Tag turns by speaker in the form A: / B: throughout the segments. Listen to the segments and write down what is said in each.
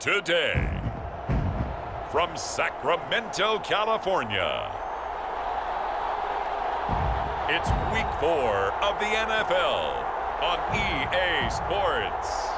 A: today. From Sacramento, California, it's Week 4 of the NFL on EA Sports.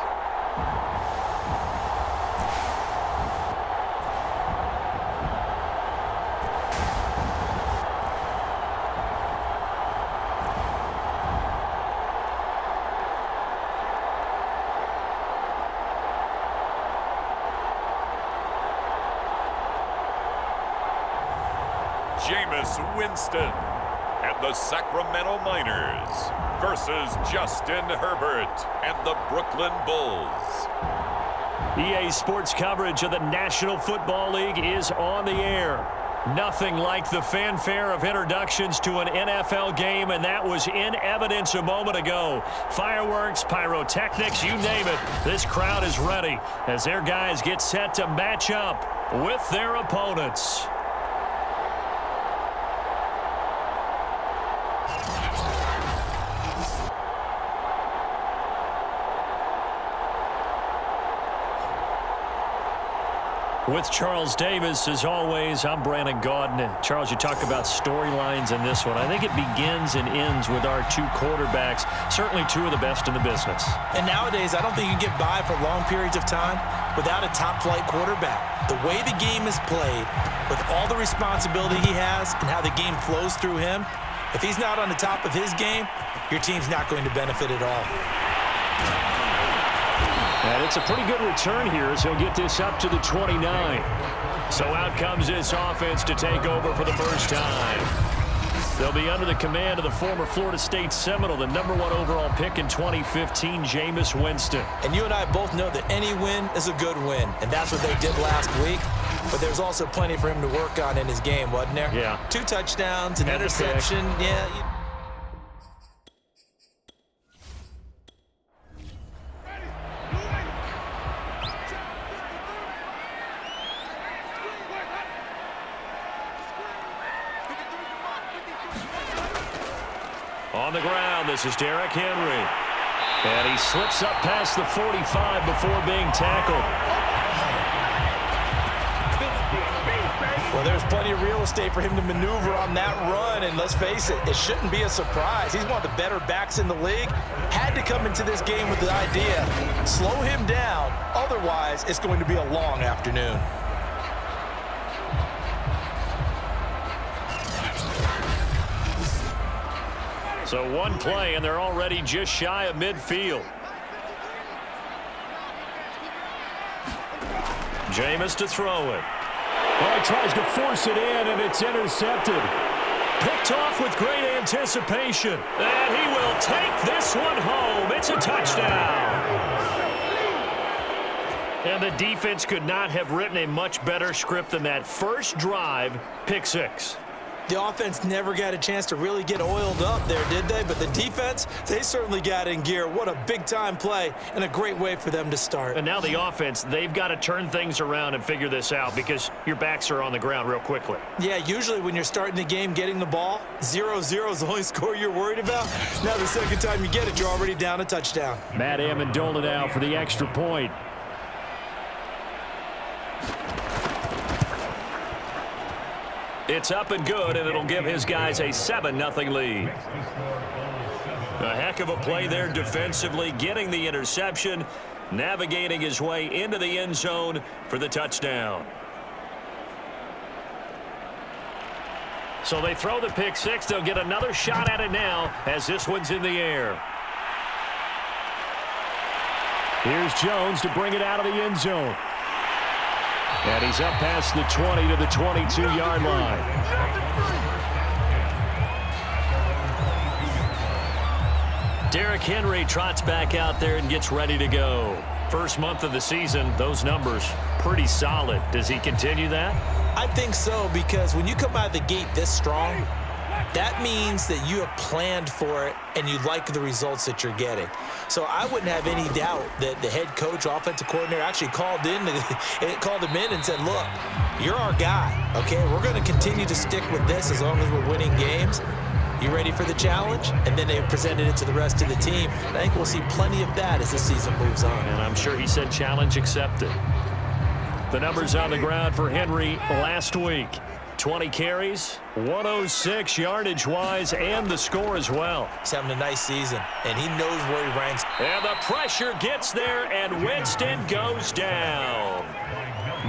A: Jameis Winston and the Sacramento Miners versus Justin Herbert and the Brooklyn Bulls.
B: EA Sports coverage of the National Football League is on the air. Nothing like the fanfare of introductions to an NFL game, and that was in evidence a moment ago. Fireworks, pyrotechnics, you name it. This crowd is ready as their guys get set to match up with their opponents. With Charles Davis, as always, I'm Brandon Gaudin. Charles, you talk about storylines in this one. I think it begins and ends with our two quarterbacks, certainly two of the best in the business.
C: And nowadays, I don't think you can get by for long periods of time without a top-flight quarterback. The way the game is played, with all the responsibility he has and how the game flows through him, if he's not on the top of his game, your team's not going to benefit at all.
B: And it's a pretty good return here as he'll get this up to the 29. So out comes this offense to take over for the first time. They'll be under the command of the former Florida State Seminole, the #1 overall pick in 2015, Jameis Winston.
C: And you and I both know that any win is a good win, and that's what they did last week. But there's also plenty for him to work on in his game, wasn't there?
B: Yeah.
C: 2 touchdowns, an interception. Yeah.
B: On the ground, this is Derrick Henry. And he slips up past the 45 before being tackled.
C: Well, there's plenty of real estate for him to maneuver on that run, and let's face it, it shouldn't be a surprise. He's one of the better backs in the league. Had to come into this game with the idea, slow him down, otherwise it's going to be a long afternoon.
B: So one play, and they're already just shy of midfield. Jameis to throw it. Oh, he tries to force it in, and it's intercepted. Picked off with great anticipation. And he will take this one home. It's a touchdown. And the defense could not have written a much better script than that first drive, pick 6.
C: The offense never got a chance to really get oiled up there, did they? But the defense, they certainly got in gear. What a big-time play and a great way for them to start.
B: And now the offense, they've got to turn things around and figure this out because your backs are on the ground real quickly.
C: Yeah, usually when you're starting the game getting the ball, 0-0 is the only score you're worried about. Now the second time you get it, you're already down a touchdown.
B: Matt Amendola now for the extra point. It's up and good, and it'll give his guys a 7-0 lead. A heck of a play there defensively, getting the interception, navigating his way into the end zone for the touchdown. So they throw the pick 6. They'll get another shot at it now as this one's in the air. Here's Jones to bring it out of the end zone. And he's up past the 20 to the 22-yard line. Derrick Henry trots back out there and gets ready to go. First month of the season, those numbers pretty solid. Does he continue that?
C: I think so, because when you come out of the gate this strong, that means that you have planned for it and you like the results that you're getting. So I wouldn't have any doubt that the head coach, offensive coordinator, actually called him in and said, look, you're our guy, okay? We're going to continue to stick with this as long as we're winning games. You ready for the challenge? And then they presented it to the rest of the team. I think we'll see plenty of that as the season moves on.
B: And I'm sure he said challenge accepted. The numbers on the ground for Henry last week. 20 carries, 106 yardage-wise, and the score as well.
C: He's having a nice season, and he knows where he ranks.
B: And the pressure gets there, and Winston goes down.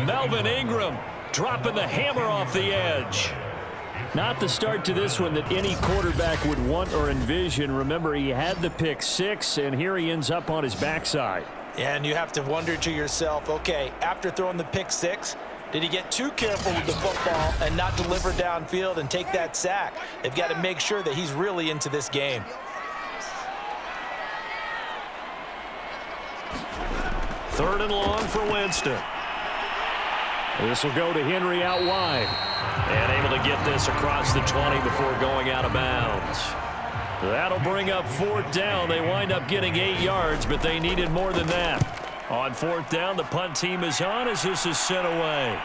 B: Melvin Ingram dropping the hammer off the edge. Not the start to this one that any quarterback would want or envision. Remember, he had the pick six, and here he ends up on his backside.
C: And you have to wonder to yourself, okay, after throwing the pick six, did he get too careful with the football and not deliver downfield and take that sack? They've got to make sure that he's really into this game.
B: Third and long for Winston. This will go to Henry out wide. And able to get this across the 20 before going out of bounds. That'll bring up fourth down. They wind up getting 8 yards, but they needed more than that. On fourth down, the punt team is on as this is sent away.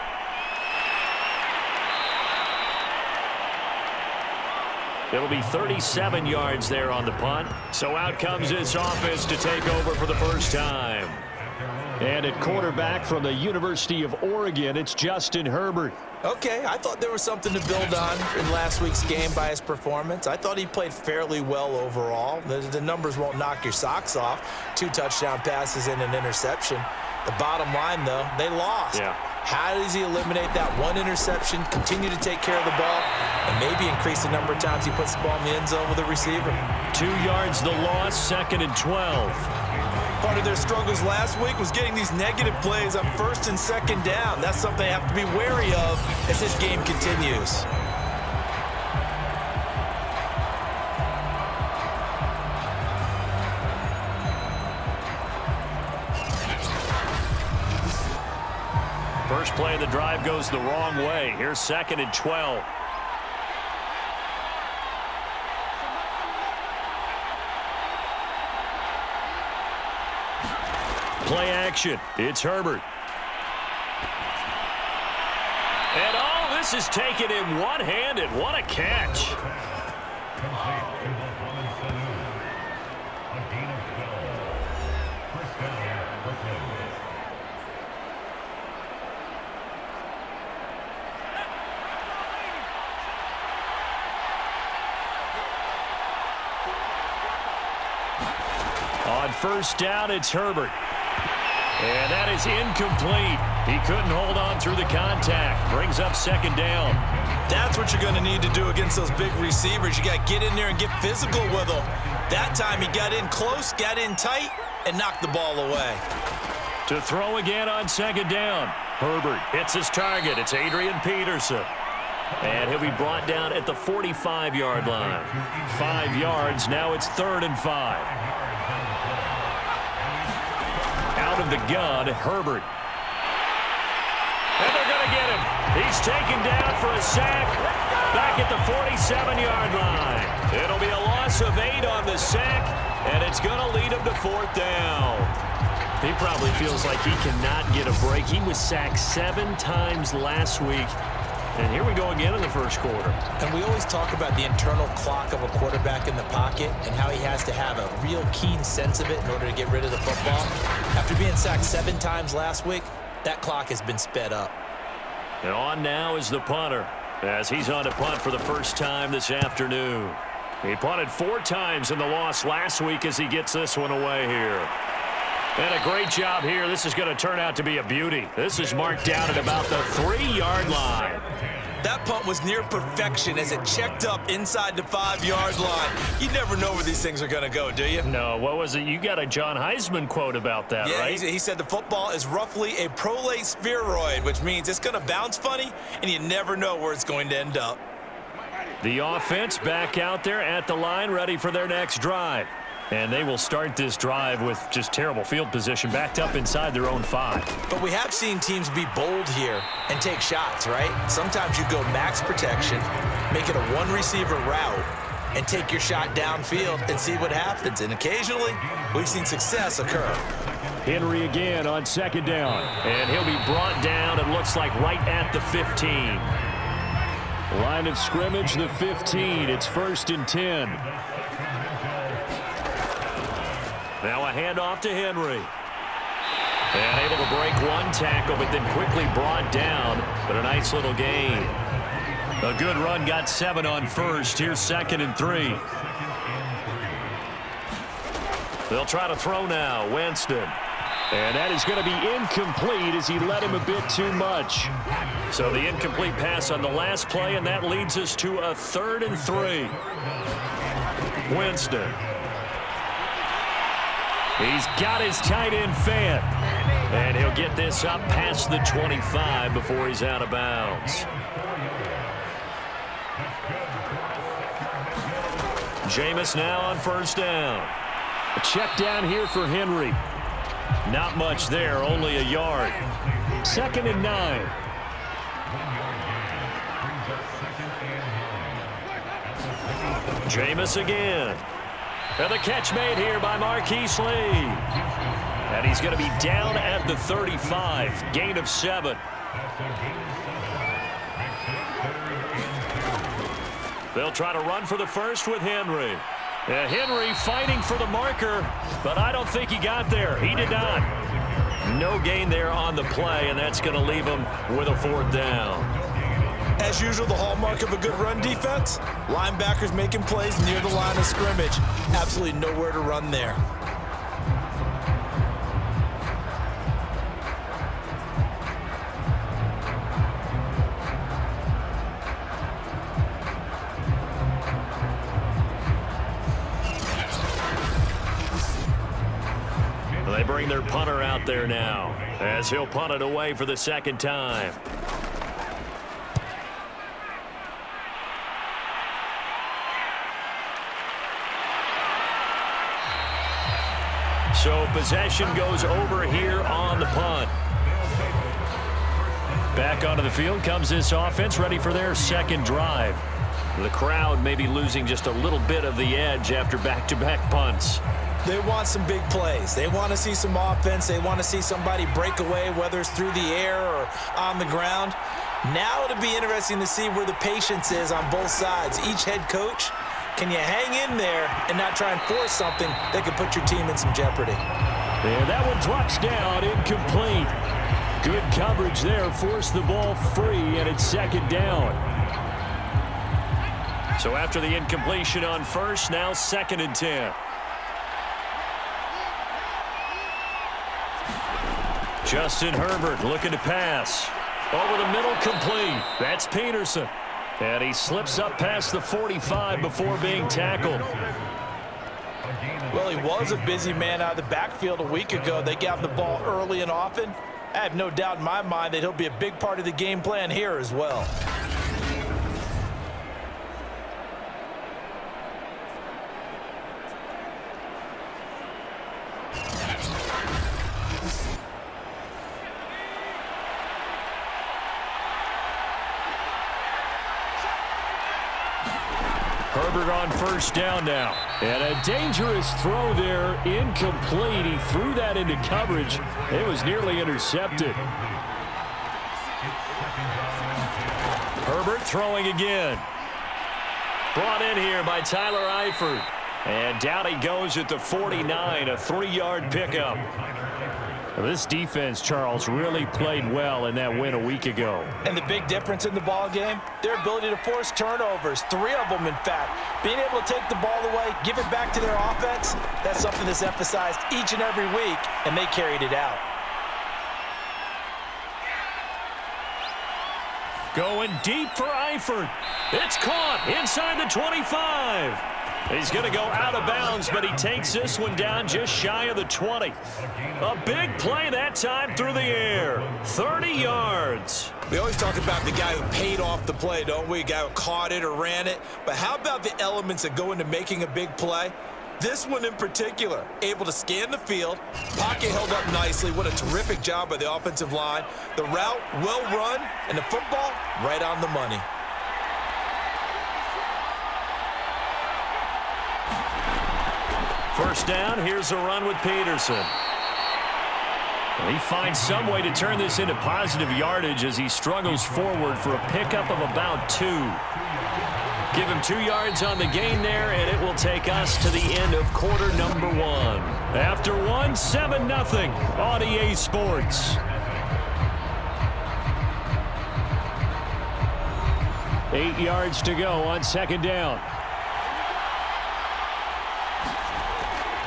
B: It'll be 37 yards there on the punt. So out comes this offense to take over for the first time. And at quarterback from the University of Oregon, it's Justin Herbert.
C: Okay, I thought there was something to build on in last week's game by his performance. I thought he played fairly well overall. The numbers won't knock your socks off. 2 touchdown passes and an interception. The bottom line, though, they lost. Yeah. How does he eliminate that one interception, continue to take care of the ball, and maybe increase the number of times he puts the ball in the end zone with a receiver?
B: 2 yards the loss, 2nd and 12.
C: Part of their struggles last week was getting these negative plays on 1st and 2nd down. That's something they have to be wary of as this game continues.
B: First play of the drive goes the wrong way. Here's 2nd and 12. Play action. It's Herbert. And this is taken in one-handed. What a catch. On first down, it's Herbert. And that is incomplete. He couldn't hold on through the contact. Brings up 2nd down.
C: That's what you're going to need to do against those big receivers. You got to get in there and get physical with them. That time he got in close, got in tight, and knocked the ball away.
B: To throw again on 2nd down. Herbert hits his target. It's Adrian Peterson. And he'll be brought down at the 45-yard line. 5 yards. Now it's 3rd and 5. Out of the gun, Herbert. And they're going to get him. He's taken down for a sack back at the 47-yard line. It'll be a loss of 8 on the sack, and it's going to lead him to 4th down. He probably feels like he cannot get a break. He was sacked 7 times last week. And here we go again in the first quarter.
C: And we always talk about the internal clock of a quarterback in the pocket and how he has to have a real keen sense of it in order to get rid of the football. After being sacked 7 times last week, that clock has been sped up.
B: And on now is the punter as he's on to punt for the first time this afternoon. He punted 4 times in the loss last week as he gets this one away here. And a great job here. This is going to turn out to be a beauty. This is marked down at about the 3-yard line.
C: That punt was near perfection as it checked up inside the 5-yard line. You never know where these things are going to go, do you?
B: No, what was it? You got a John Heisman quote about that, right?
C: Yeah, he said the football is roughly a prolate spheroid, which means it's going to bounce funny, and you never know where it's going to end up.
B: The offense back out there at the line, ready for their next drive. And they will start this drive with just terrible field position, backed up inside their own 5.
C: But we have seen teams be bold here and take shots, right? Sometimes you go max protection, make it a one-receiver route, and take your shot downfield and see what happens. And occasionally, we've seen success occur.
B: Henry again on 2nd down. And he'll be brought down, it looks like, right at the 15. Line of scrimmage, the 15. It's 1st and 10. Now a handoff to Henry. And able to break one tackle, but then quickly brought down. But a nice little gain. A good run, got 7 on first. Here's 2nd and 3. They'll try to throw now. Winston. And that is going to be incomplete as he led him a bit too much. So the incomplete pass on the last play, and that leads us to a 3rd and 3. Winston. He's got his tight end Fant. And he'll get this up past the 25 before he's out of bounds. Jameis now on 1st down. A check down here for Henry. Not much there, only a yard. 2nd and 9. Jameis again. And the catch made here by Marquise Lee. And he's going to be down at the 35. Gain of 7. They'll try to run for the first with Henry. Henry fighting for the marker, but I don't think he got there. He did not. No gain there on the play, and that's going to leave him with a 4th down.
C: As usual, the hallmark of a good run defense, linebackers making plays near the line of scrimmage. Absolutely nowhere to run there.
B: They bring their punter out there now as he'll punt it away for the 2nd time. So possession goes over here on the punt. Back onto the field comes this offense, ready for their 2nd drive. The crowd may be losing just a little bit of the edge after back-to-back punts.
C: They want some big plays. They want to see some offense. They want to see somebody break away, whether it's through the air or on the ground. Now it'll be interesting to see where the patience is on both sides. Each head coach, can you hang in there and not try and force something that could put your team in some jeopardy?
B: And that one drops down, incomplete. Good coverage there, forced the ball free, and it's 2nd down. So after the incompletion on first, now 2nd and 10. Justin Herbert looking to pass. Over the middle, complete. That's Peterson. And he slips up past the 45 before being tackled.
C: Well, he was a busy man out of the backfield a week ago. They got him the ball early and often. I have no doubt in my mind that he'll be a big part of the game plan here as well.
B: Herbert on 1st down now. And a dangerous throw there, incomplete. He threw that into coverage. It was nearly intercepted. Herbert throwing again. Brought in here by Tyler Eifert. And down he goes at the 49, a 3-yard pickup. This defense, Charles, really played well in that win a week ago.
C: And the big difference in the ball game, their ability to force turnovers, 3 of them in fact. Being able to take the ball away, give it back to their offense, that's something that's emphasized each and every week, and they carried it out.
B: Going deep for Eifert. It's caught inside the 25. He's going to go out of bounds, but he takes this one down just shy of the 20. A big play that time through the air. 30 yards.
C: We always talk about the guy who paid off the play, don't we? A guy who caught it or ran it. But how about the elements that go into making a big play? This one in particular, able to scan the field, pocket held up nicely. What a terrific job by the offensive line. The route, well run, and the football, right on the money.
B: First down, here's a run with Peterson. He finds some way to turn this into positive yardage as he struggles forward for a pickup of about 2. Give him 2 yards on the gain there, and it will take us to the end of quarter number 1. After 1, 7-0 on EA Sports. 8 yards to go on second down.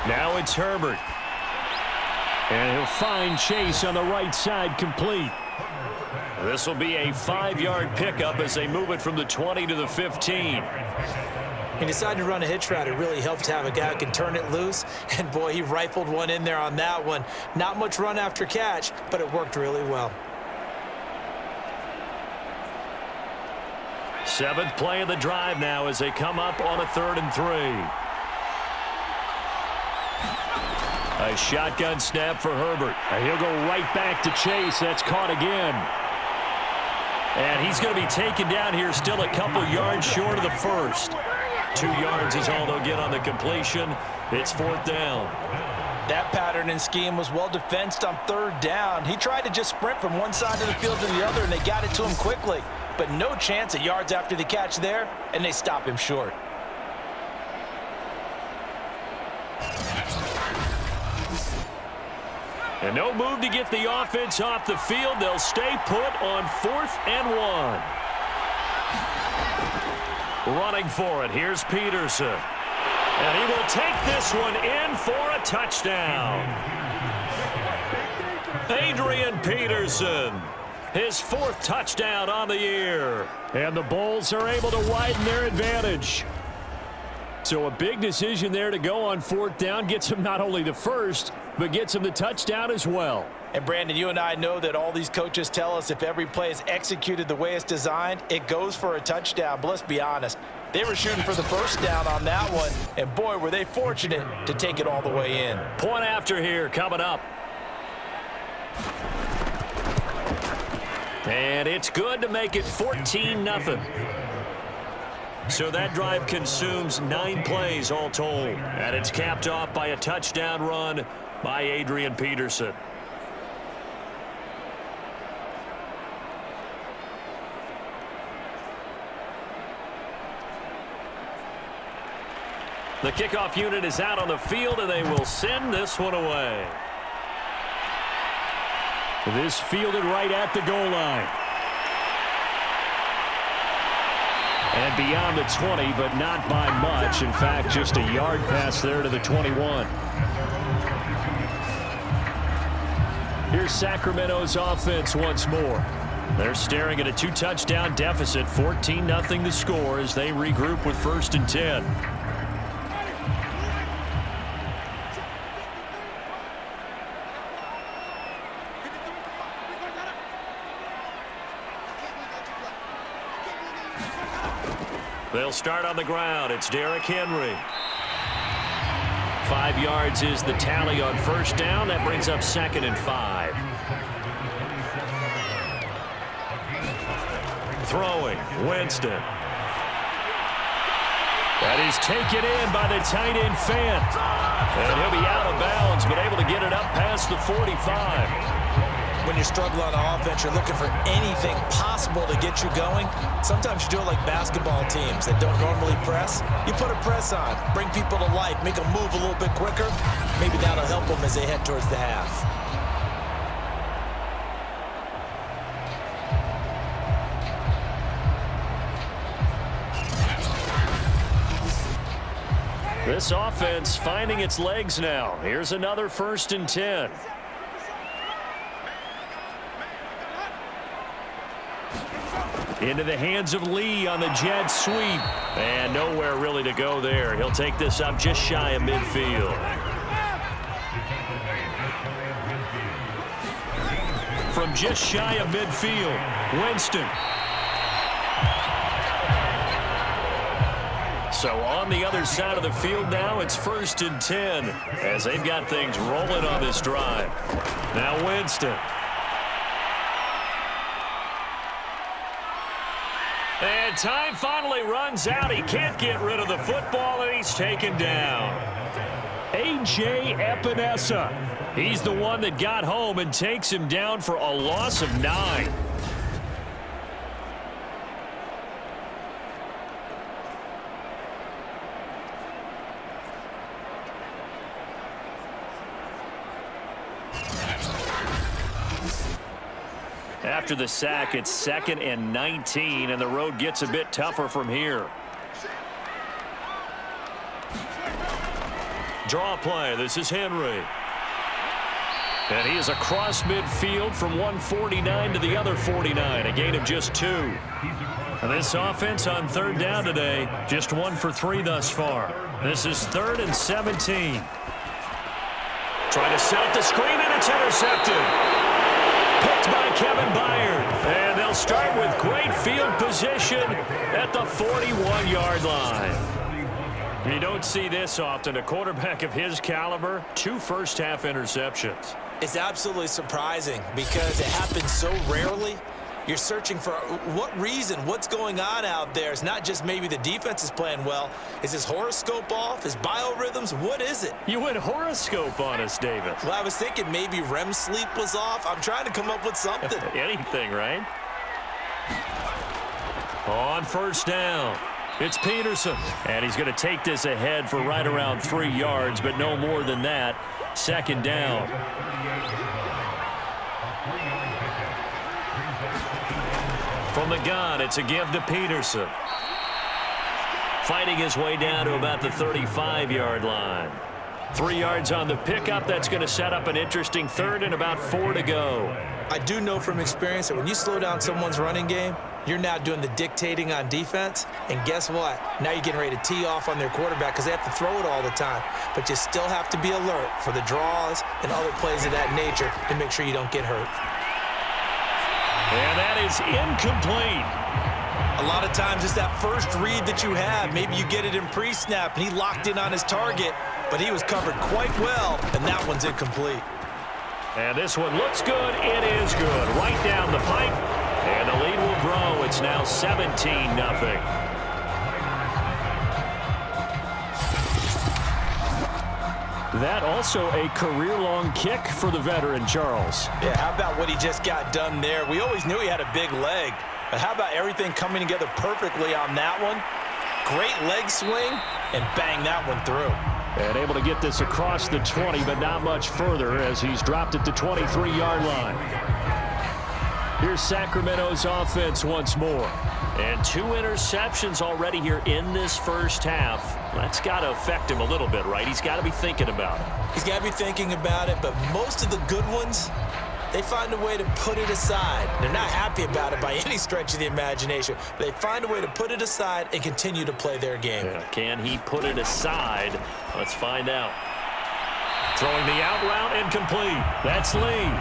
B: Now it's Herbert. And he'll find Chase on the right side complete. This will be a 5-yard pickup as they move it from the 20 to the 15.
C: He decided to run a hitch route. It really helped to have a guy who can turn it loose. And, boy, he rifled one in there on that one. Not much run after catch, but it worked really well.
B: 7th play of the drive now as they come up on a 3rd and 3. A shotgun snap for Herbert. And he'll go right back to Chase. That's caught again. And he's going to be taken down here still a couple yards short of the first. 2 yards is all they'll get on the completion. It's 4th down.
D: That pattern and scheme was well defensed on 3rd down. He tried to just sprint from one side of the field to the other, and they got it to him quickly. But no chance at yards after the catch there, and they stop him short.
B: And no move to get the offense off the field. They'll stay put on 4th and 1. Running for it, here's Peterson. And he will take this one in for a touchdown. Adrian Peterson, his 4th touchdown on the year. And the Bulls are able to widen their advantage. So a big decision there to go on 4th down. Gets him not only the first, but gets him the touchdown as well.
D: And, Brandon, you and I know that all these coaches tell us if every play is executed the way it's designed, it goes for a touchdown. But let's be honest, they were shooting for the first down on that one, and, boy, were they fortunate to take it all the way in.
B: Point after here coming up. And it's good to make it 14-0. So that drive consumes 9 plays all told. And it's capped off by a touchdown run by Adrian Peterson. The kickoff unit is out on the field, and they will send this one away. This fielded right at the goal line. And beyond the 20, but not by much. In fact, just a yard pass there to the 21. Here's Sacramento's offense once more. They're staring at a 2-touchdown deficit, 14-0 the score as they regroup with 1st and 10. They'll start on the ground. It's Derrick Henry. 5 yards is the tally on 1st down. That brings up 2nd and 5. Throwing, Winston. That is taken in by the tight end Fant. And he'll be out of bounds, but able to get it up past the 45.
C: When you're struggling on offense, you're looking for anything possible to get you going. Sometimes you do it like basketball teams that don't normally press. You put a press on, bring people to life, make them move a little bit quicker. Maybe that'll help them as they head towards the half.
B: This offense finding its legs now. Here's another 1st and 10. Into the hands of Lee on the jet sweep. And nowhere really to go there. He'll take this up just shy of midfield. From just shy of midfield, Winston. So on the other side of the field now, it's 1st and 10 as they've got things rolling on this drive. Now Winston. And time finally runs out. He can't get rid of the football, and he's taken down. A.J. Epinesa. He's the one that got home and takes him down for a loss of 9. After the sack, it's 2nd and 19, and the road gets a bit tougher from here. Draw play. This is Henry. And he is across midfield from 149 to the other 49, a gain of just 2. And this offense on 3rd down today, just 1 for 3 thus far. This is 3rd and 17. Trying to set up the screen, and it's intercepted. Picked by Kevin Byard. And they'll start with great field position at the 41-yard line. You don't see this often. A quarterback of his caliber, 2 first-half interceptions.
C: It's absolutely surprising because it happens so rarely. You're searching for what reason, what's going on out there. It's not just maybe the defense is playing well. Is his horoscope off? His biorhythms? What is it?
B: You went horoscope on us, Davis.
C: Well, I was thinking maybe REM sleep was off. I'm trying to come up with something.
B: Anything, right? On 1st down, it's Peterson. And he's going to take this ahead for right around 3 yards, but no more than that. 2nd down. From the gun, it's a give to Peterson. Fighting his way down to about the 35-yard line. 3 yards on the pickup. That's going to set up an interesting 3rd and about 4 to go.
C: I do know from experience that when you slow down someone's running game, you're now doing the dictating on defense. And guess what? Now you're getting ready to tee off on their quarterback because they have to throw it all the time. But you still have to be alert for the draws and other plays of that nature to make sure you don't get hurt.
B: And that is incomplete.
C: A lot of times it's that first read that you have. Maybe you get it in pre-snap, and he locked in on his target, but he was covered quite well, and that one's incomplete.
B: And this one looks good. It is good. Right down the pipe, and the lead will grow. It's now 17-0. That also a career-long kick for the veteran, Charles.
D: Yeah, how about what he just got done there? We always knew he had a big leg, but how about everything coming together perfectly on that one? Great leg swing, and bang that one through.
B: And able to get this across the 20, but not much further as he's dropped at the 23-yard line. Here's Sacramento's offense once more. And 2 interceptions already here in this first half. That's got to affect him a little bit, right? He's got to be thinking about it.
C: He's got to be thinking about it, but most of the good ones, they find a way to put it aside. They're not happy about it by any stretch of the imagination, but they find a way to put it aside and continue to play their game.
B: Yeah, can he put it aside? Let's find out. Throwing the out route and complete. That's Lee.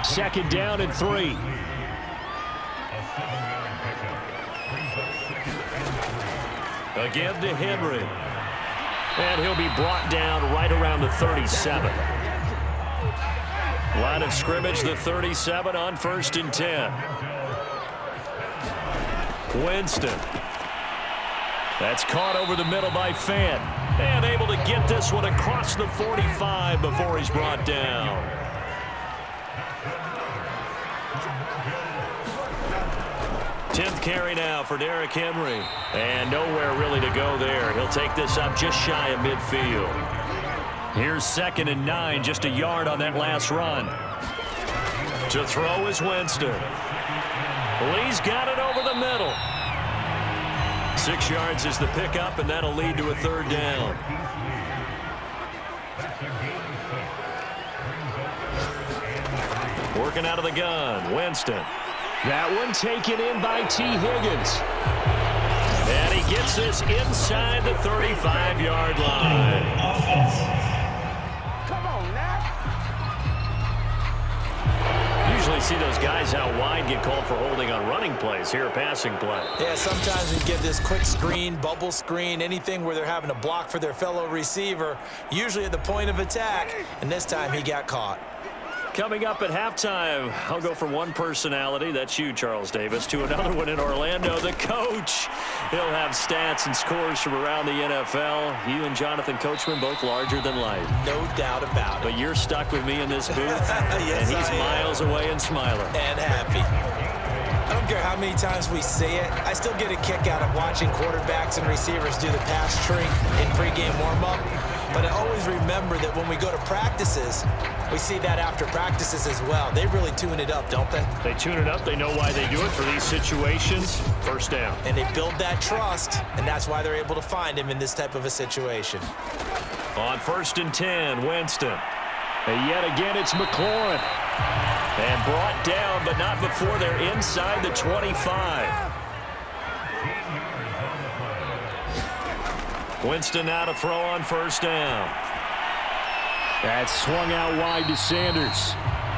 B: 2nd down and 3. A give to Henry. And he'll be brought down right around the 37. Line of scrimmage, the 37 on 1st and 10. Winston. That's caught over the middle by Fant. And able to get this one across the 45 before he's brought down. Tenth carry now for Derrick Henry. And nowhere really to go there. He'll take this up just shy of midfield. Here's 2nd and 9, just a yard on that last run. To throw is Winston. Lee's got it over the middle. 6 yards is the pickup, and that'll lead to a 3rd down. Working out of the gun, Winston. That one taken in by T. Higgins. And he gets this inside the 35-yard line.
E: Come on now.
B: Usually see those guys out wide get called for holding on running plays. Here, a passing play.
C: Yeah, sometimes we get this quick screen, bubble screen, anything where they're having to block for their fellow receiver, usually at the point of attack, and this time he got caught.
B: Coming up at halftime, I'll go from one personality, that's you, Charles Davis, to another one in Orlando, the coach. He'll have stats and scores from around the NFL. You and Jonathan Coachman, both larger than life.
C: No doubt about it.
B: But you're stuck with me in this booth,
C: Yes,
B: and he's miles away and smiling.
C: And happy. I don't care how many times we say it, I still get a kick out of watching quarterbacks and receivers do the pass tree in pregame warm-up. But I always remember that when we go to practices, we see that after practices as well. They really tune it up, don't they?
B: They tune it up. They know why they do it for these situations. First down.
C: And they build that trust, and that's why they're able to find him in this type of a situation.
B: On 1st and 10, Winston. And yet again, it's McLaurin. And brought down, but not before they're inside the 25. Winston now to throw on 1st down. That's swung out wide to Sanders.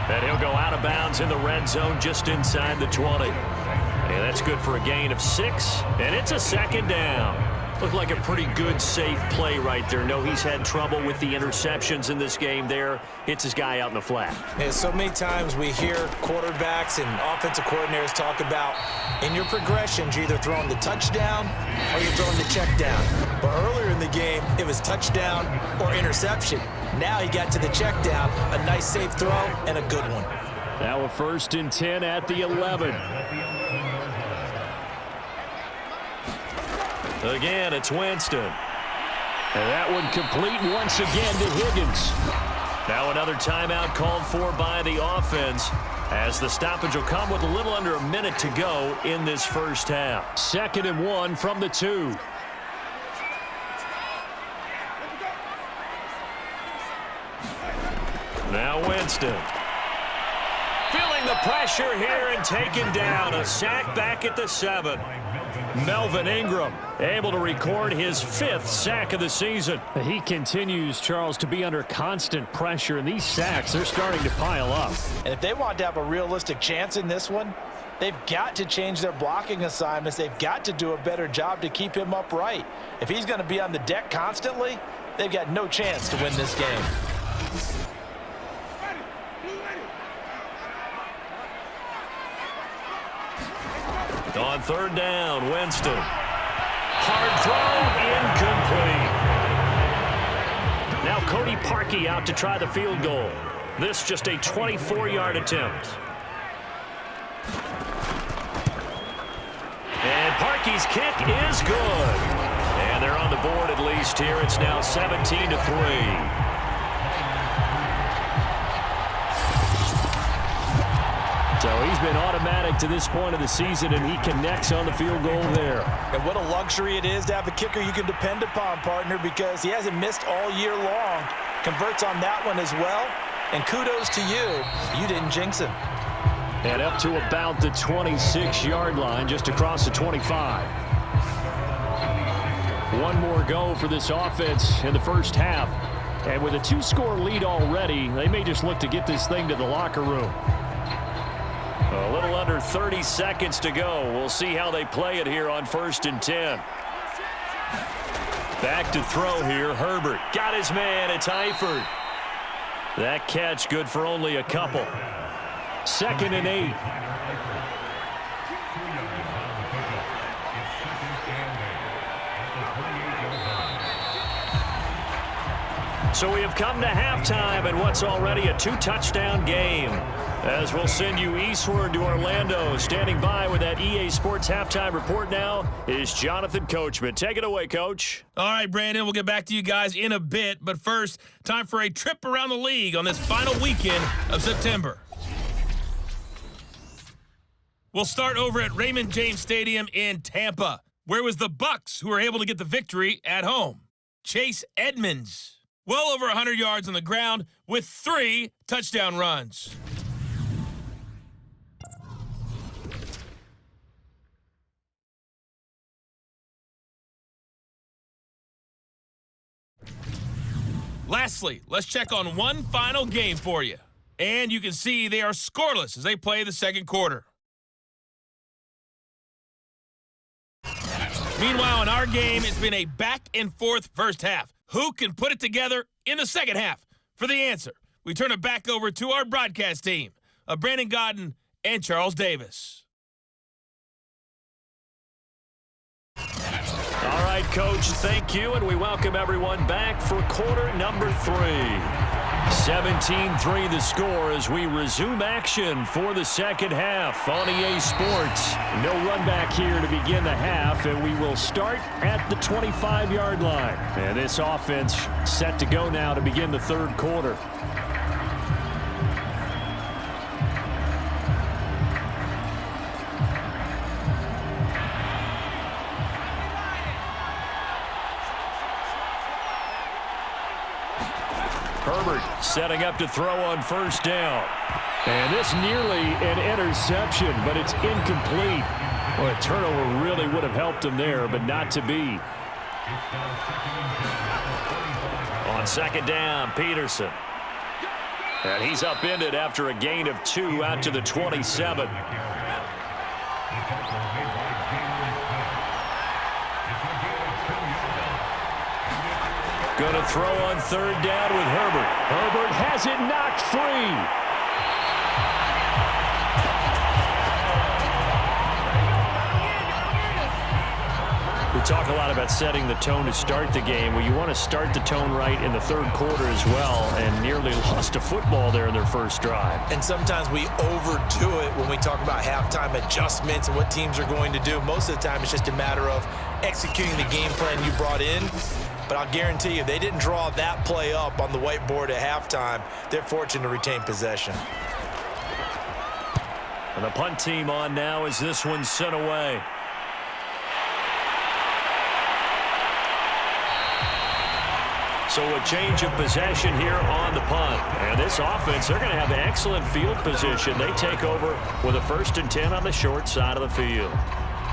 B: And he'll go out of bounds in the red zone just inside the 20. And that's good for a gain of 6. And it's a 2nd down. Looked like a pretty good, safe play right there. No, he's had trouble with the interceptions in this game there. Hits his guy out in the flat.
C: Yeah, so many times we hear quarterbacks and offensive coordinators talk about in your progressions, you're either throwing the touchdown or you're throwing the check down. But earlier in the game, it was touchdown or interception. Now he got to the check down, a nice safe throw and a good one.
B: Now a 1st and 10 at the 11. Again, it's Winston. And that one complete once again to Higgins. Now another timeout called for by the offense as the stoppage will come with a little under a minute to go in this first half. 2nd and 1 from the 2. Now Winston. Feeling the pressure here and taken down. A sack back at the 7. Melvin Ingram able to record his 5th sack of the season. He continues, Charles, to be under constant pressure, and these sacks, they're starting to pile up.
D: And if they want to have a realistic chance in this one, they've got to change their blocking assignments. They've got to do a better job to keep him upright. If he's going to be on the deck constantly, they've got no chance to win this game.
B: On 3rd down, Winston. Hard throw, incomplete. Now Cody Parkey out to try the field goal. This just a 24-yard attempt. And Parkey's kick is good. And they're on the board at least here. It's now 17-3. So he's been automatic to this point of the season, and he connects on the field goal there.
D: And what a luxury it is to have a kicker you can depend upon, partner, because he hasn't missed all year long. Converts on that one as well. And kudos to you. You didn't jinx him.
B: And up to about the 26-yard line, just across the 25. One more go for this offense in the first half. And with a 2-score lead already, they may just look to get this thing to the locker room. A little under 30 seconds to go. We'll see how they play it here on 1st and 10. Back to throw here. Herbert got his man. It's Eifert. That catch good for only a couple. 2nd and 8. So we have come to halftime in what's already a 2-touchdown game. As we'll send you eastward to Orlando. Standing by with that EA Sports halftime report now is Jonathan Coachman. Take it away, Coach.
E: All right, Brandon, we'll get back to you guys in a bit. But first, time for a trip around the league on this final weekend of September. We'll start over at Raymond James Stadium in Tampa. Where was the Bucks who were able to get the victory at home? Chase Edmonds, well over 100 yards on the ground with 3 touchdown runs. Lastly, let's check on one final game for you. And you can see they are scoreless as they play the second quarter. Meanwhile, in our game, it's been a back-and-forth first half. Who can put it together in the second half? For the answer, we turn it back over to our broadcast team of Brandon Gaudin and Charles Davis.
B: All right, Coach, thank you, and we welcome everyone back for quarter number 3. 17-3 the score as we resume action for the second half on EA Sports. No run back here to begin the half, and we will start at the 25-yard line. And this offense set to go now to begin the third quarter. Herbert setting up to throw on first down. And this nearly an interception, but it's incomplete. Well, a turnover really would have helped him there, but not to be. On second down, Peterson. And he's upended after a gain of 2 out to the 27. Going to throw on third down with Herbert. Herbert has it knocked free. We talk a lot about setting the tone to start the game. Well, you want to start the tone right in the third quarter as well, and nearly lost a football there in their first drive.
C: And sometimes we overdo it when we talk about halftime adjustments and what teams are going to do. Most of the time, it's just a matter of executing the game plan you brought in. But I'll guarantee you, they didn't draw that play up on the whiteboard at halftime. They're fortunate to retain possession.
B: And the punt team on now as this one's sent away. So a change of possession here on the punt. And this offense, they're going to have excellent field position. They take over with a 1st and 10 on the short side of the field.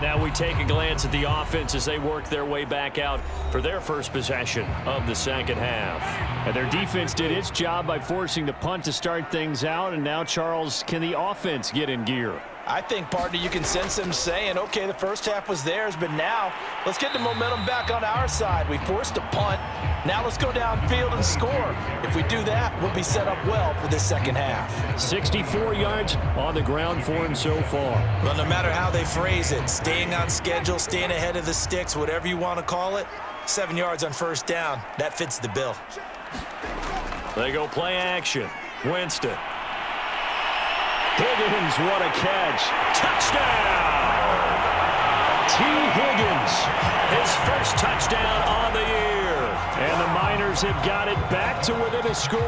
B: Now we take a glance at the offense as they work their way back out for their first possession of the second half.
F: And their defense did its job by forcing the punt to start things out. And now, Charles, can the offense get in gear?
D: I think, partner, you can sense them saying, okay, the first half was theirs, but now let's get the momentum back on our side. We forced a punt. Now let's go downfield and score. If we do that, we'll be set up well for this second half.
B: 64 yards on the ground for him so far.
C: Well, no matter how they phrase it, staying on schedule, staying ahead of the sticks, whatever you want to call it, 7 yards on first down, that fits the bill.
B: They go play action. Winston. Higgins, what a catch. Touchdown! T. Higgins, his first touchdown on the year. And the Miners have got it back to within a score.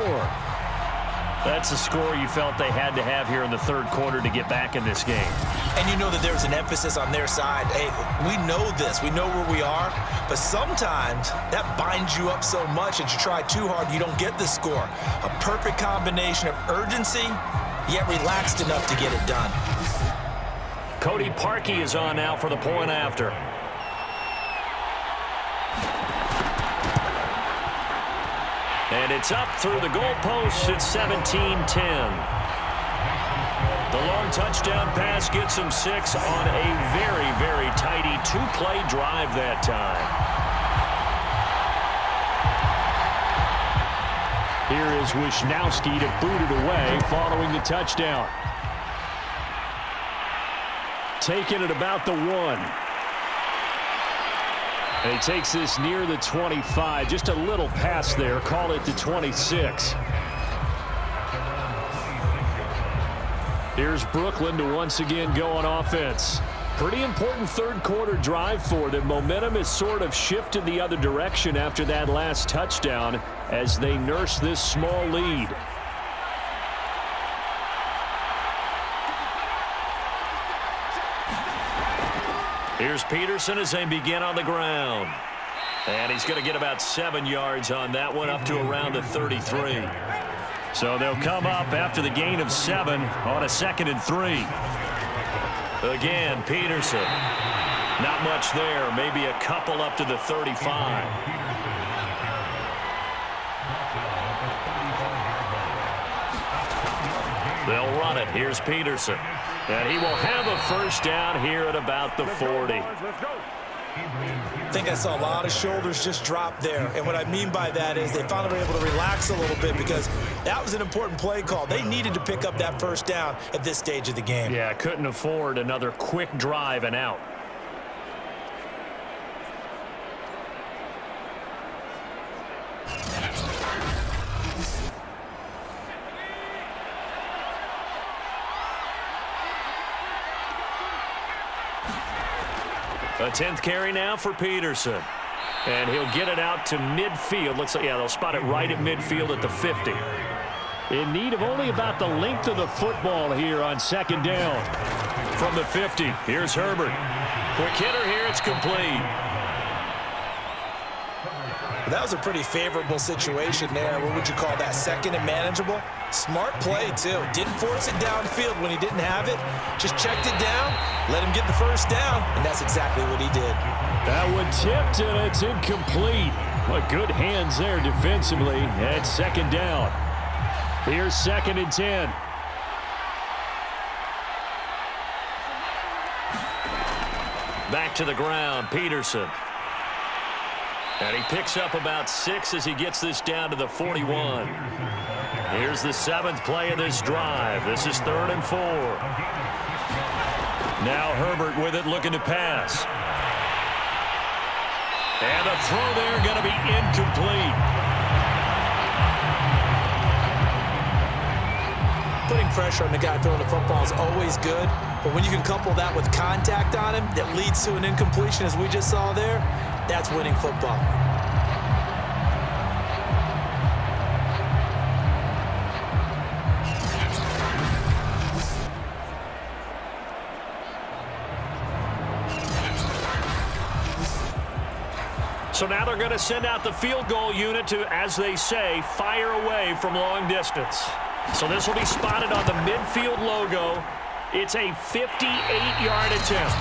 B: That's a score you felt they had to have here in the third quarter to get back in this game.
C: And you know that there's an emphasis on their side. Hey, we know this. We know where we are. But sometimes that binds you up so much that you try too hard, you don't get the score. A perfect combination of urgency, yet relaxed enough to get it done.
B: Cody Parkey is on now for the point after. And it's up through the goalposts. It's 17-10. The long touchdown pass gets him 6 on a very, very tidy 2-play drive that time.
F: Here is Wisnowski to boot it away following the touchdown. Taking it about the 1. And he takes this near the 25. Just a little pass there. Call it the 26. Here's Brooklyn to once again go on offense. Pretty important third quarter drive for them. Momentum has sort of shifted the other direction after that last touchdown as they nurse this small lead.
B: Here's Peterson as they begin on the ground. And he's going to get about 7 yards on that one, up to around the 33. So they'll come up after the gain of 7 on a 2nd and 3. Again, Peterson. Not much there. Maybe a couple up to the 35. They'll run it. Here's Peterson. And he will have a first down here at about the 40.
C: I think I saw a lot of shoulders just drop there. And what I mean by that is they finally were able to relax a little bit because that was an important play call. They needed to pick up that first down at this stage of the game.
B: Yeah, couldn't afford another quick drive and out. A 10th carry now for Peterson. And he'll get it out to midfield. Looks like, yeah, they'll spot it right at midfield at the 50.
F: In need of only about the length of the football here on second down.
B: From the 50, here's Herbert. Quick hitter here, it's complete.
C: That was a pretty favorable situation there. What would you call that? Second and manageable? Smart play, too. Didn't force it downfield when he didn't have it. Just checked it down, let him get the first down, and that's exactly what he did.
F: That one tipped, and it's incomplete. But good hands there defensively at second down. Here's 2nd and 10.
B: Back to the ground, Peterson. And he picks up about 6 as he gets this down to the 41. Here's the 7th play of this drive. This is 3rd and 4. Now Herbert with it, looking to pass. And the throw there going to be incomplete.
C: Putting pressure on the guy throwing the football is always good, but when you can couple that with contact on him that leads to an incompletion, as we just saw there, that's winning football.
B: So now they're going to send out the field goal unit to, as they say, fire away from long distance. So this will be spotted on the midfield logo. It's a 58-yard attempt.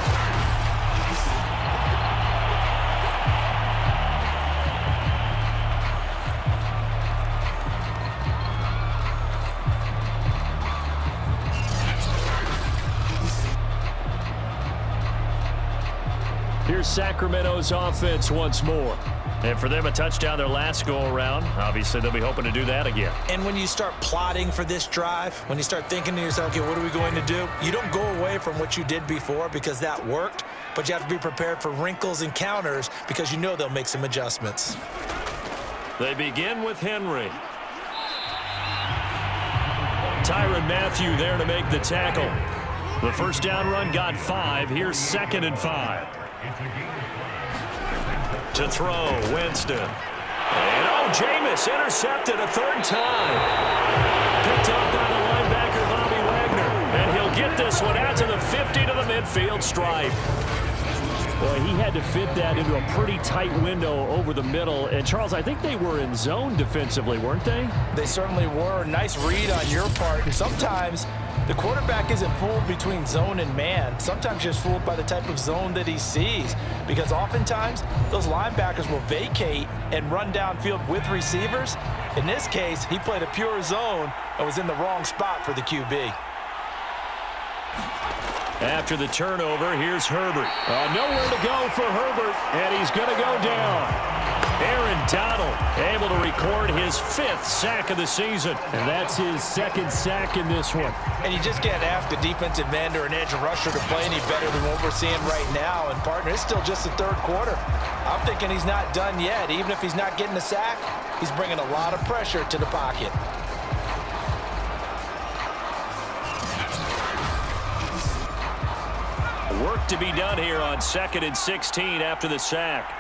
F: Here's Sacramento's offense once more.
B: And for them, a touchdown their last go-around. Obviously, they'll be hoping to do that again.
C: And when you start plotting for this drive, when you start thinking to yourself, okay, what are we going to do? You don't go away from what you did before because that worked, but you have to be prepared for wrinkles and counters because you know they'll make some adjustments.
B: They begin with Henry. Tyrann Mathieu there to make the tackle. The first down run got 5. Here's 2nd and 5. To throw, Winston. And Jameis intercepted a 3rd time. Picked up by the linebacker, Bobby Wagner. And he'll get this one out to the 50 to the midfield stripe.
F: Boy, he had to fit that into a pretty tight window over the middle. And, Charles, I think they were in zone defensively, weren't they?
D: They certainly were. Nice read on your part. And sometimes the quarterback isn't fooled between zone and man. Sometimes just fooled by the type of zone that he sees. Because oftentimes, those linebackers will vacate and run downfield with receivers. In this case, he played a pure zone and was in the wrong spot for the QB.
B: After the turnover, here's Herbert.
F: Nowhere to go for Herbert, and he's going to go down.
B: Aaron Donald able to record his 5th sack of the season.
F: And that's his 2nd sack in this one.
D: And you just can't ask a defensive end or an edge rusher to play any better than what we're seeing right now. And, partner, it's still just the 3rd quarter. I'm thinking he's not done yet. Even if he's not getting a sack, he's bringing a lot of pressure to the pocket.
B: Work to be done here on 2nd and 16 after the sack.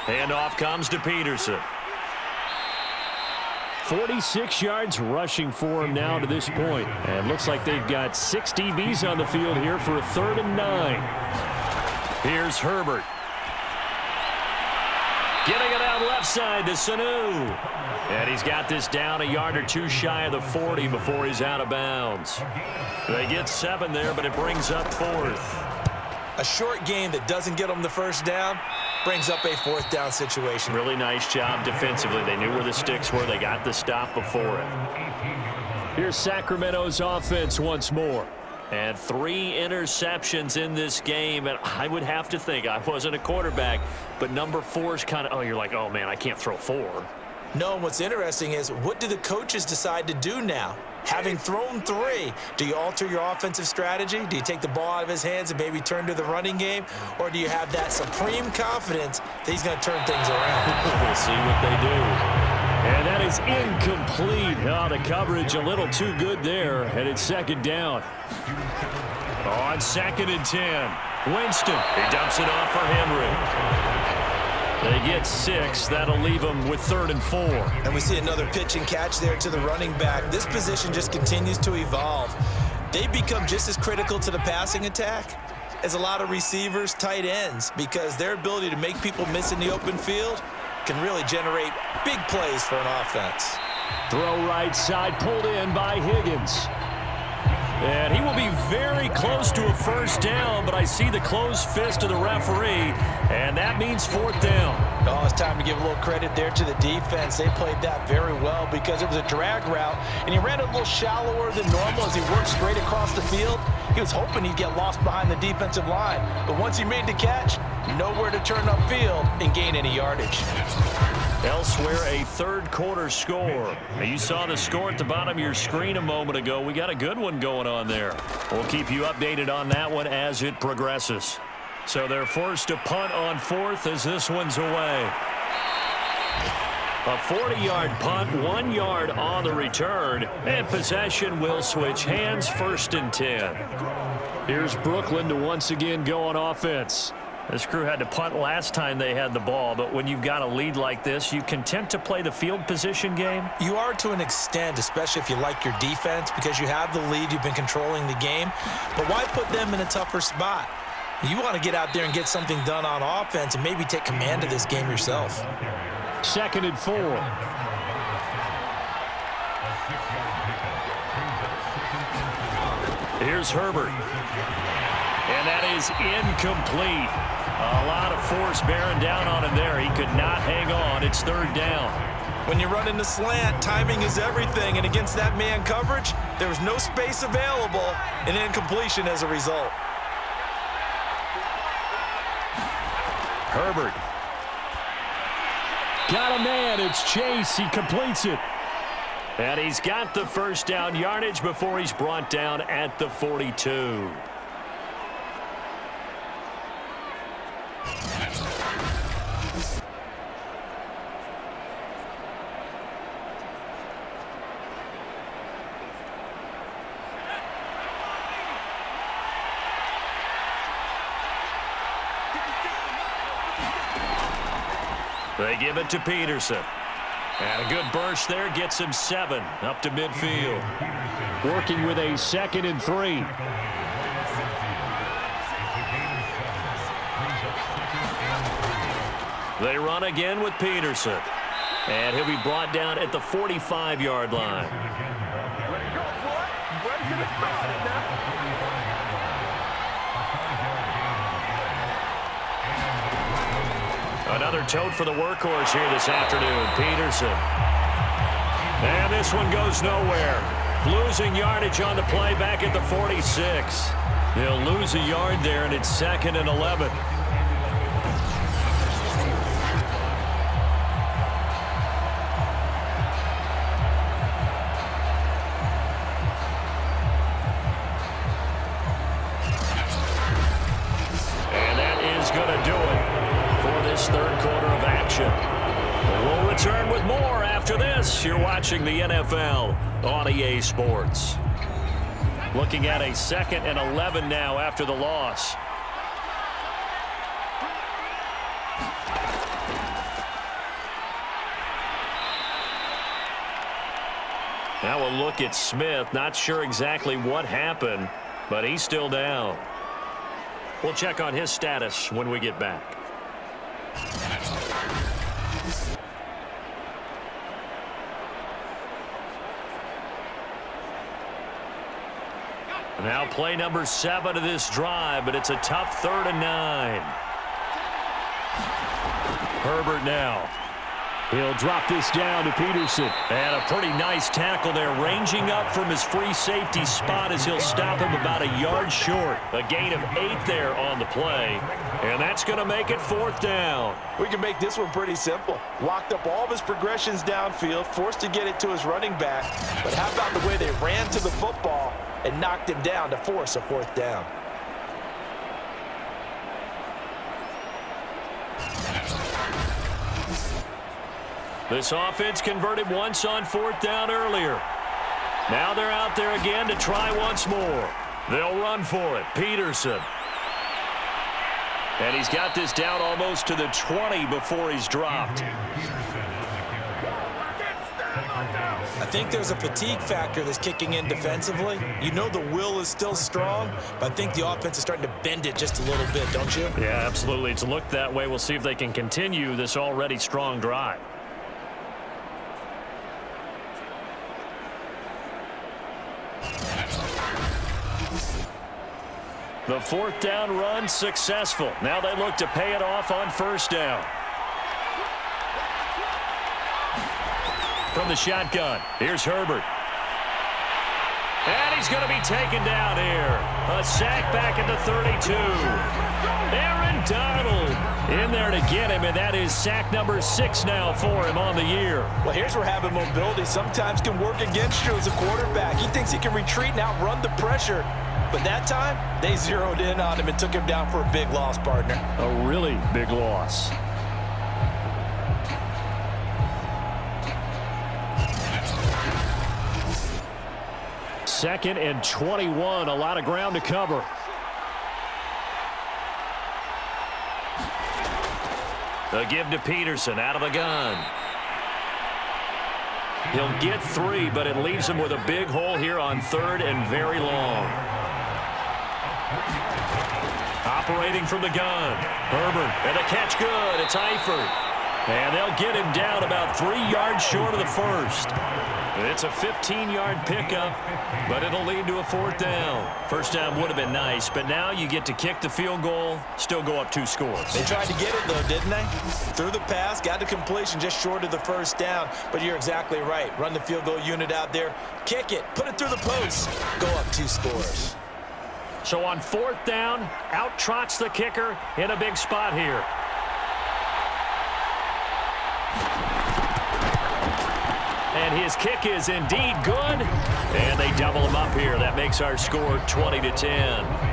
B: Handoff comes to Peterson.
F: 46 yards rushing for him now to this point. And looks like they've got 6 DBs on the field here for a 3rd and 9.
B: Here's Herbert. Getting it out left side to Sanu. And he's got this down a yard or 2 shy of the 40 before he's out of bounds. They get 7 there, but it brings up 4th.
C: A short game that doesn't get them the first down brings up a 4th down situation.
B: Really nice job defensively. They knew where the sticks were. They got the stop before it.
F: Here's Sacramento's offense once more.
B: And 3 interceptions in this game. And I would have to think, I wasn't a quarterback, but number 4 is kind of, oh, you're like, oh, man, I can't throw 4.
C: No, what's interesting is what do the coaches decide to do now? Having thrown 3, do you alter your offensive strategy? Do you take the ball out of his hands and maybe turn to the running game? Or do you have that supreme confidence that he's going to turn things around?
B: We'll see what they do.
F: And that is incomplete. Oh, the coverage a little too good there, and it's 2nd down.
B: On 2nd and 10, Winston. He dumps it off for Henry. They get 6. That'll leave them with 3rd and 4.
C: And we see another pitch and catch there to the running back. This position just continues to evolve. They become just as critical to the passing attack as a lot of receivers, tight ends, because their ability to make people miss in the open field can really generate big plays for an offense.
F: Throw right side, pulled in by Higgins.
B: And he will be very close to a first down, but I see the closed fist of the referee, and that means 4th down.
D: Oh, it's time to give a little credit there to the defense. They played that very well because it was a drag route, and he ran it a little shallower than normal as he worked straight across the field. He was hoping he'd get lost behind the defensive line, but once he made the catch, nowhere to turn upfield and gain any yardage.
B: Elsewhere, a 3rd quarter score. Now, you saw the score at the bottom of your screen a moment ago. We got a good one going on there. We'll keep you updated on that one as it progresses. So they're forced to punt on 4th as this one's away. A 40-yard punt, 1 yard on the return, and possession will switch hands, 1st and 10.
F: Here's Brooklyn to once again go on offense.
B: This crew had to punt last time they had the ball, but when you've got a lead like this, you content to play the field position game?
C: You are to an extent, especially if you like your defense, because you have the lead, you've been controlling the game. But why put them in a tougher spot? You want to get out there and get something done on offense and maybe take command of this game yourself.
F: 2nd and 4.
B: Here's Herbert. And that is incomplete. A lot of force bearing down on him there. He could not hang on. It's 3rd down.
C: When you run in the slant, timing is everything. And against that man coverage, there was no space available, and incompletion as a result.
B: Herbert.
F: Got a man. It's Chase. He completes it.
B: And he's got the first down yardage before he's brought down at the 42. They give it to Peterson. And a good burst there gets him 7 up to midfield.
F: Working with a 2nd and 3.
B: They run again with Peterson. And he'll be brought down at the 45-yard line. Another tote for the workhorse here this afternoon, Peterson. And this one goes nowhere. Losing yardage on the play back at the 46. They'll lose a yard there, and it's 2nd and 11. And that is going to do it for this 3rd quarter of action. We'll return with more after this. You're watching the NFL on EA Sports. Looking at a 2nd and 11 now after the loss. Now we'll look at Smith. Not sure exactly what happened, but he's still down. We'll check on his status when we get back. Now play number 7 of this drive, but it's a tough 3rd and 9. Herbert now.
F: He'll drop this down to Peterson.
B: And a pretty nice tackle there, ranging up from his free safety spot as he'll stop him about a yard short. A gain of 8 there on the play, and that's going to make it 4th down.
D: We can make this one pretty simple. Locked up all of his progressions downfield, forced to get it to his running back. But how about the way they ran to the football and knocked him down to force a 4th down?
B: This offense converted once on 4th down earlier. Now they're out there again to try once more. They'll run for it. Peterson. And he's got this down almost to the 20 before he's dropped.
C: I think there's a fatigue factor that's kicking in defensively. You know the will is still strong, but I think the offense is starting to bend it just a little bit, don't you?
F: Yeah, absolutely. It's looked that way. We'll see if they can continue this already strong drive. The fourth down run successful. Now they look to pay it off on first down. From the shotgun, here's Herbert. And he's going to be taken down here. A sack back at the 32. Aaron Donald in there to get him, and that is sack number 6 now for him on the year.
D: Well, here's where having mobility sometimes can work against you as a quarterback. He thinks he can retreat and outrun the pressure. But that time, they zeroed in on him and took him down for a big loss, partner.
F: A really big loss. Second and 21, a lot of ground to cover.
B: The give to Peterson out of the gun. He'll get 3, but it leaves him with a big hole here on third and very long. Operating from the gun. Herbert, and the catch good. It's Eifert. And they'll get him down about 3 yards short of the first. It's a 15-yard pickup, but it'll lead to a fourth down. First down would have been nice, but now you get to kick the field goal, still go up 2 scores.
D: They tried to get it, though, didn't they? Threw the pass, got the completion just short of the first down. But you're exactly right. Run the field goal unit out there, kick it, put it through the post, go up 2 scores.
F: So on fourth down, out trots the kicker in a big spot here. And his kick is indeed good. And they double him up here. That makes our score 20-10.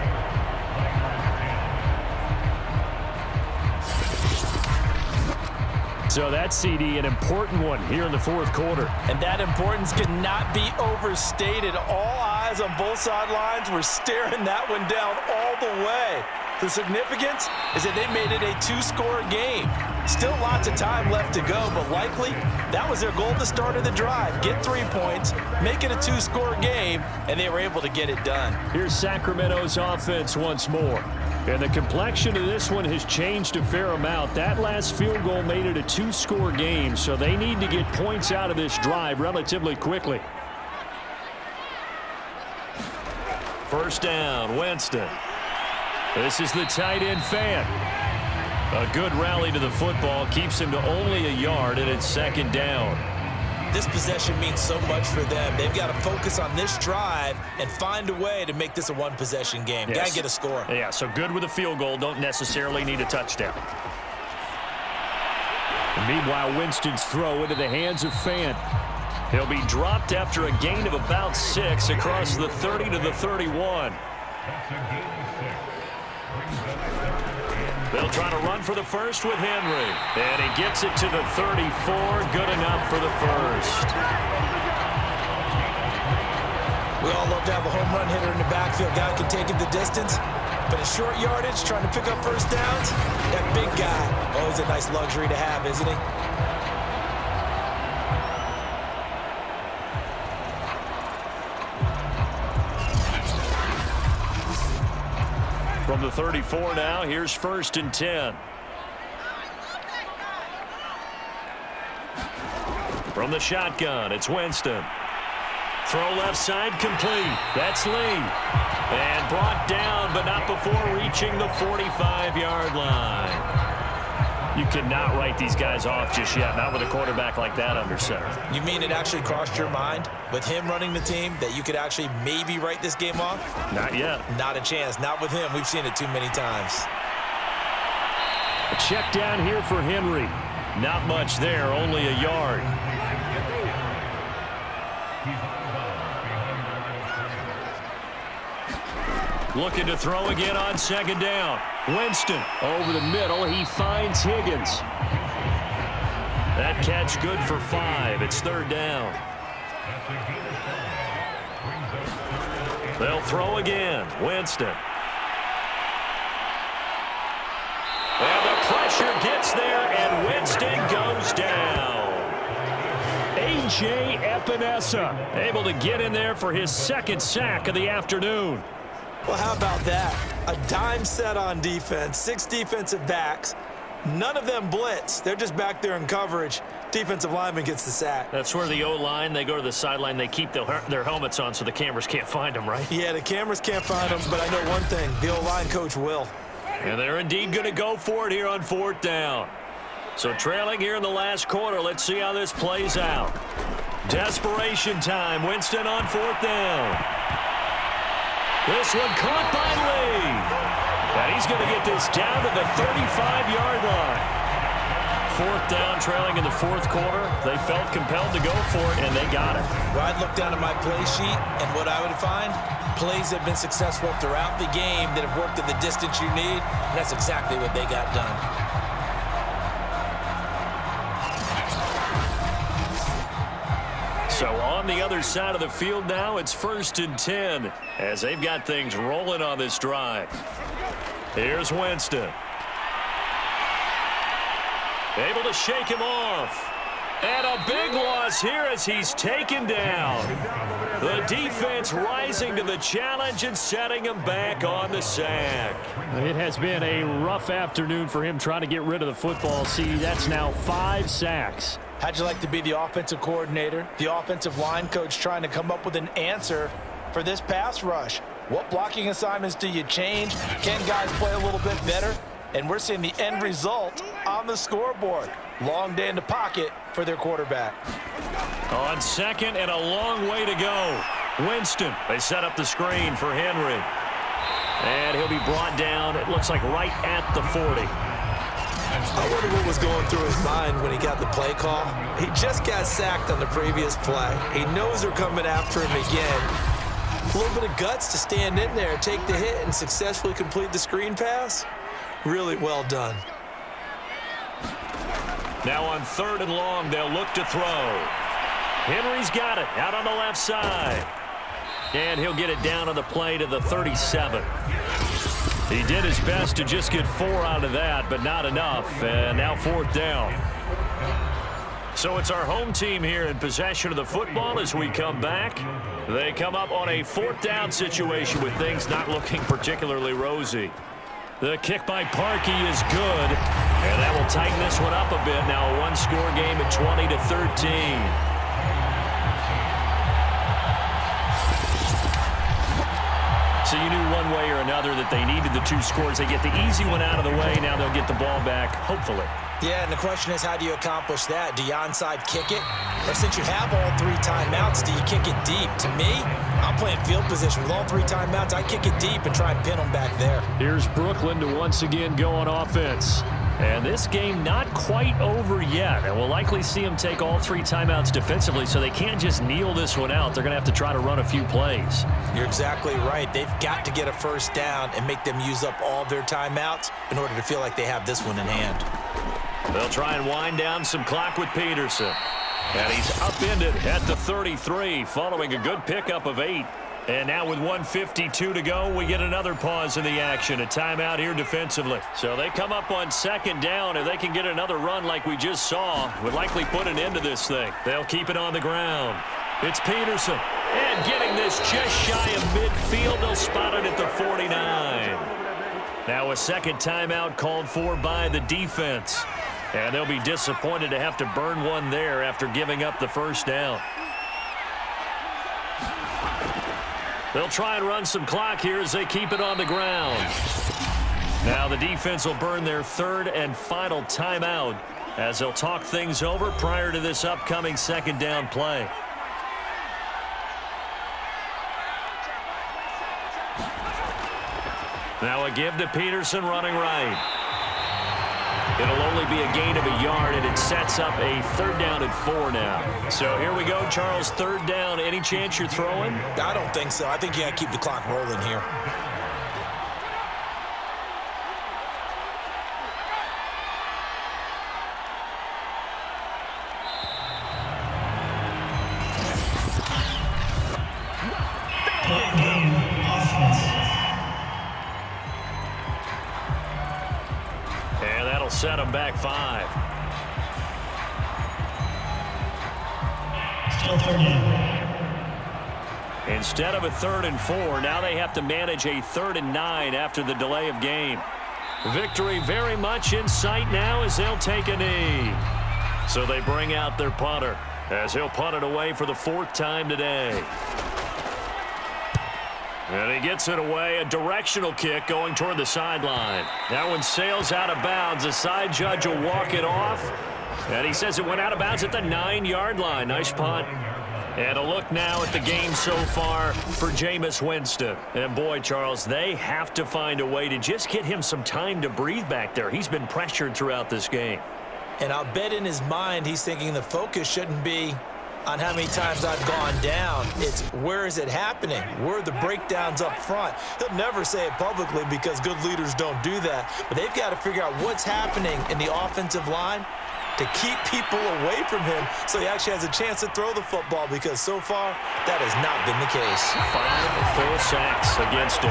F: So that CD, an important one here in the fourth quarter.
D: And that importance cannot be overstated. All eyes on both sidelines were staring that one down all the way. The significance is that they made it a 2-score game. Still lots of time left to go, but likely that was their goal at the start of the drive. Get 3 points, make it a 2-score game, and they were able to get it done.
F: Here's Sacramento's offense once more. And the complexion of this one has changed a fair amount. That last field goal made it a 2-score game, so they need to get points out of this drive relatively quickly.
B: First down, Winston. This is the tight end Fant. A good rally to the football keeps him to only a yard, and it's second down.
C: This possession means so much for them. They've got to focus on this drive and find a way to make this a one-possession game.
F: Yes.
C: Got to get a score.
F: Yeah, so good with a field goal. Don't necessarily need a touchdown. And meanwhile, Winston's throw into the hands of Fant. He'll be dropped after a gain of about 6 across the 30 to the 31. They'll try to run for the first with Henry. And he gets it to the 34. Good enough for the first.
C: We all love to have a home run hitter in the backfield. Guy can take it the distance. But in short yardage, trying to pick up first downs, that big guy, always a nice luxury to have, isn't he?
F: From the 34 now, here's first and 10. From the shotgun, it's Winston. Throw left side complete. That's Lee. And brought down, but not before reaching the 45-yard line. You cannot write these guys off just yet, not with a quarterback like that under center.
C: You mean it actually crossed your mind with him running the team that you could actually maybe write this game off?
F: Not yet.
C: Not a chance. Not with him. We've seen it too many times.
F: A check down here for Henry. Not much there, only a yard. Looking to throw again on second down. Winston over the middle. He finds Higgins. That catch good for 5. It's third down.
B: They'll throw again. Winston. And the pressure gets there, and Winston goes down. A.J. Epinesa able to get in there for his second sack of the afternoon.
C: Well, how about that? A dime set on defense, 6 defensive backs. None of them blitz. They're just back there in coverage. Defensive lineman gets the sack.
B: That's where the O-line, they go to the sideline, they keep their helmets on so the cameras can't find them, right?
C: Yeah, the cameras can't find them, but I know one thing. The O-line coach will.
B: And they're indeed going to go for it here on 4th down. So trailing here in the last quarter, let's see how this plays out. Desperation time. Winston on 4th down. This one caught by Lee. And he's going to get this down to the 35-yard line. 4th down, trailing in the 4th quarter. They felt compelled to go for it, and they got it.
C: Well, I'd look down at my play sheet, and what I would find, plays have been successful throughout the game that have worked at the distance you need, and that's exactly what they got done.
B: So on the other side of the field now, it's 1st and 10 as they've got things rolling on this drive. Here's Winston. Able to shake him off. And a big loss here as he's taken down. The defense rising to the challenge and setting him back on the sack.
F: It has been a rough afternoon for him trying to get rid of the football. See, that's now 5 sacks.
D: How'd you like to be the offensive coordinator, the offensive line coach trying to come up with an answer for this pass rush? What blocking assignments do you change? Can guys play a little bit better? And we're seeing the end result on the scoreboard. Long day in the pocket for their quarterback.
B: On 2nd and a long way to go. Winston, they set up the screen for Henry. And he'll be brought down, it looks like right at the 40.
C: I wonder what was going through his mind when he got the play call. He just got sacked on the previous play. He knows they're coming after him again. A little bit of guts to stand in there, take the hit, and successfully complete the screen pass. Really well done.
B: Now on 3rd and long, they'll look to throw. Henry's got it out on the left side. And he'll get it down on the play to the 37. He did his best to just get 4 out of that, but not enough. And now 4th down. So it's our home team here in possession of the football as we come back. They come up on a 4th down situation with things not looking particularly rosy. The kick by Parkey is good, and that will tighten this one up a bit. Now a 1-score game at 20-13. So you knew one way or another that they needed the 2 scores. They get the easy one out of the way. Now they'll get the ball back, hopefully.
C: Yeah, and the question is, how do you accomplish that? Do you onside kick it? Or since you have all 3 timeouts, do you kick it deep? To me, I'm playing field position. With all 3 timeouts, I kick it deep and try and pin them back there.
F: Here's Brooklyn to once again go on offense.
B: And this game not quite over yet. And we'll likely see them take all 3 timeouts defensively, so they can't just kneel this one out. They're going to have to try to run a few plays.
C: You're exactly right. They've got to get a 1st down and make them use up all their timeouts in order to feel like they have this one in hand.
B: They'll try and wind down some clock with Peterson. And he's upended at the 33 following a good pickup of 8. And now with 1:52 to go, we get another pause in the action. A timeout here defensively. So they come up on 2nd down. If they can get another run like we just saw, would likely put an end to this thing. They'll keep it on the ground. It's Peterson. And getting this just shy of midfield. They'll spot it at the 49. Now a 2nd timeout called for by the defense. And they'll be disappointed to have to burn one there after giving up the 1st down. They'll try and run some clock here as they keep it on the ground. Now the defense will burn their 3rd and final timeout as they'll talk things over prior to this upcoming 2nd down play. Now a give to Peterson running right. It'll only be a gain of a yard, and it sets up a 3rd down and 4 now. So here we go, Charles, 3rd down. Any chance you're throwing?
C: I don't think so. I think you got to keep the clock rolling here.
B: set them back 5.
G: Still third down.
B: Instead of a 3rd and 4, now they have to manage a 3rd and 9 after the delay of game. Victory very much in sight now as they'll take a knee. So they bring out their punter as he'll punt it away for the 4th time today. And he gets it away, a directional kick going toward the sideline. That one sails out of bounds. The side judge will walk it off. And he says it went out of bounds at the 9-yard line. Nice punt. And a look now at the game so far for Jameis Winston. And boy, Charles, they have to find a way to just get him some time to breathe back there. He's been pressured throughout this game.
C: And I'll bet in his mind he's thinking the focus shouldn't be on how many times I've gone down. It's where is it happening? Where are the breakdowns up front? He'll never say it publicly because good leaders don't do that. But they've got to figure out what's happening in the offensive line to keep people away from him so he actually has a chance to throw the football, because so far that has not been the case.
B: 5 full sacks against him.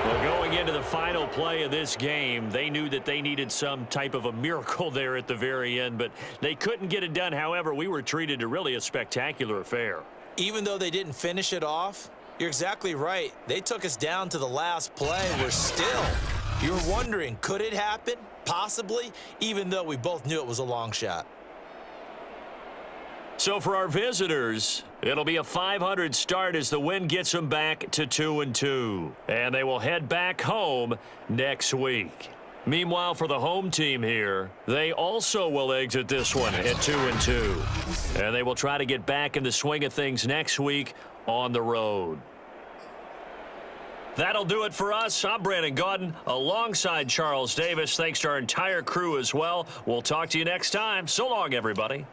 B: Well, going into the final play of this game, they knew that they needed some type of a miracle there at the very end, but they couldn't get it done. However, we were treated to really a spectacular affair.
C: Even though they didn't finish it off, you're exactly right. They took us down to the last play. We're still... You're wondering, could it happen? Possibly, even though we both knew it was a long shot.
B: So for our visitors, it'll be a 500 start as the win gets them back to 2-2. And they will head back home next week. Meanwhile, for the home team here, they also will exit this one at 2-2. And they will try to get back in the swing of things next week on the road. That'll do it for us. I'm Brandon Gaudin alongside Charles Davis. Thanks to our entire crew as well. We'll talk to you next time. So long, everybody.